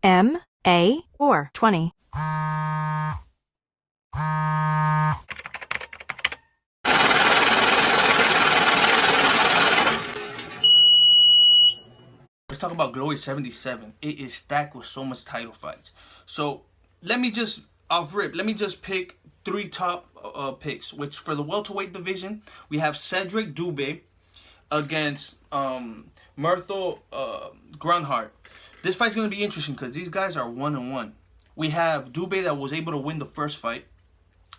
mma420. Let's talk about Glory 77. It is stacked with so much title fights. So let me just pick three top picks. Which for the welterweight division, we have Cédric Doumbé against Murthel Groenhart. This fight's gonna be interesting because these guys are 1-1. We have Doumbé that was able to win the first fight,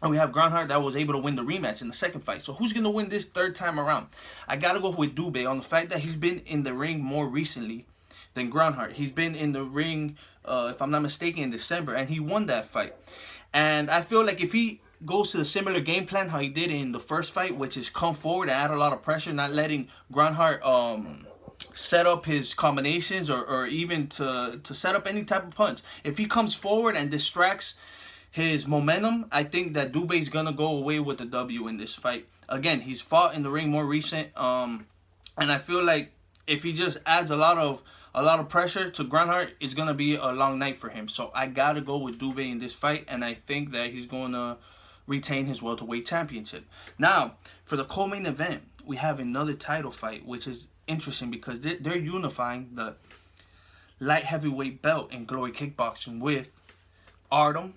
and we have Groenhart that was able to win the rematch in the second fight. So who's going to win this third time around? I got to go with Doumbé on the fact that he's been in the ring more recently than Groenhart. He's been in the ring, if I'm not mistaken, in December, and he won that fight. And I feel like if he goes to the similar game plan how he did in the first fight, which is come forward and add a lot of pressure, not letting Groenhart set up his combinations or even to set up any type of punch. If he comes forward and distracts his momentum, I think that Doumbé is gonna go away with the W in this fight. Again, he's fought in the ring more recent, and I feel like if he just adds a lot of pressure to Groenhart, it's gonna be a long night for him. So I gotta go with Doumbé in this fight, and I think that he's gonna retain his welterweight championship. Now, for the co-main event, we have another title fight, which is interesting because they're unifying the light heavyweight belt in Glory Kickboxing with Artem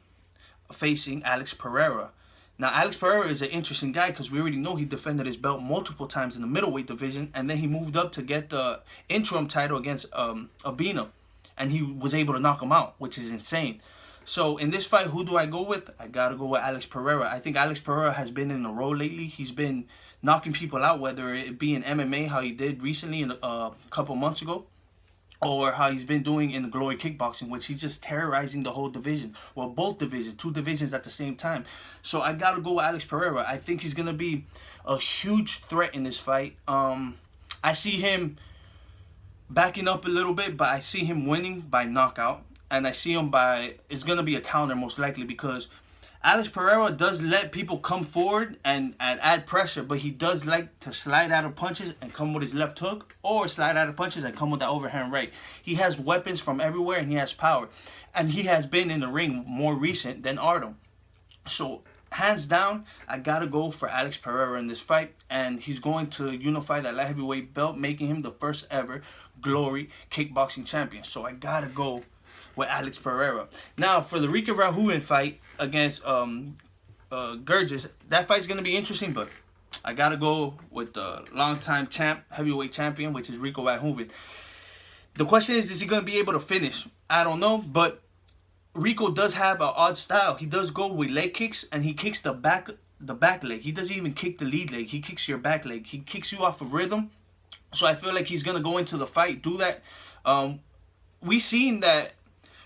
facing Alex Pereira. Now, Alex Pereira is an interesting guy because we already know he defended his belt multiple times in the middleweight division, and then he moved up to get the interim title against Abina, and he was able to knock him out, which is insane. So in this fight, who do I go with? I gotta go with Alex Pereira. I think Alex Pereira has been in a roll lately. He's been knocking people out, whether it be in MMA, how he did recently a couple months ago, or how he's been doing in the Glory Kickboxing, which he's just terrorizing the whole division. Well, both divisions, two divisions at the same time. So I gotta go with Alex Pereira. I think he's gonna be a huge threat in this fight. I see him backing up a little bit, but I see him winning by knockout. And I see him it's gonna be a counter most likely, because Alex Pereira does let people come forward and add pressure, but he does like to slide out of punches and come with his left hook, or slide out of punches and come with the overhand right. He has weapons from everywhere, and he has power. And he has been in the ring more recent than Artem. So, hands down, I gotta go for Alex Pereira in this fight, and he's going to unify that light heavyweight belt, making him the first ever Glory Kickboxing champion. So I gotta go with Alex Pereira. Now, for the Rico Verhoeven fight against Gerges, that fight's going to be interesting, but I got to go with the longtime heavyweight champion, which is Rico Verhoeven. The question is he going to be able to finish? I don't know, but Rico does have an odd style. He does go with leg kicks, and he kicks the back leg. He doesn't even kick the lead leg. He kicks your back leg. He kicks you off of rhythm. So I feel like he's going to go into the fight, do that. We seen that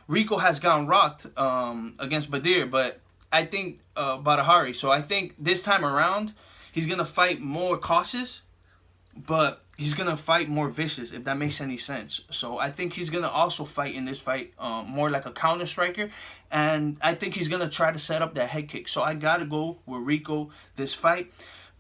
Rico has gotten rocked against Badir, but I think Badahari. So I think this time around, he's going to fight more cautious, but he's going to fight more vicious, if that makes any sense. So I think he's going to also fight in this fight more like a counter striker, and I think he's going to try to set up that head kick. So I got to go with Rico this fight.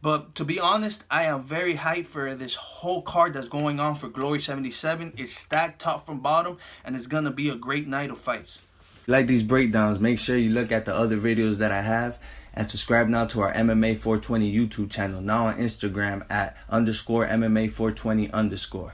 But to be honest, I am very hyped for this whole card that's going on for Glory 77. It's stacked top from bottom, and it's going to be a great night of fights. If you like these breakdowns, make sure you look at the other videos that I have, and subscribe now to our mma420 YouTube channel, now on Instagram at _mma420_.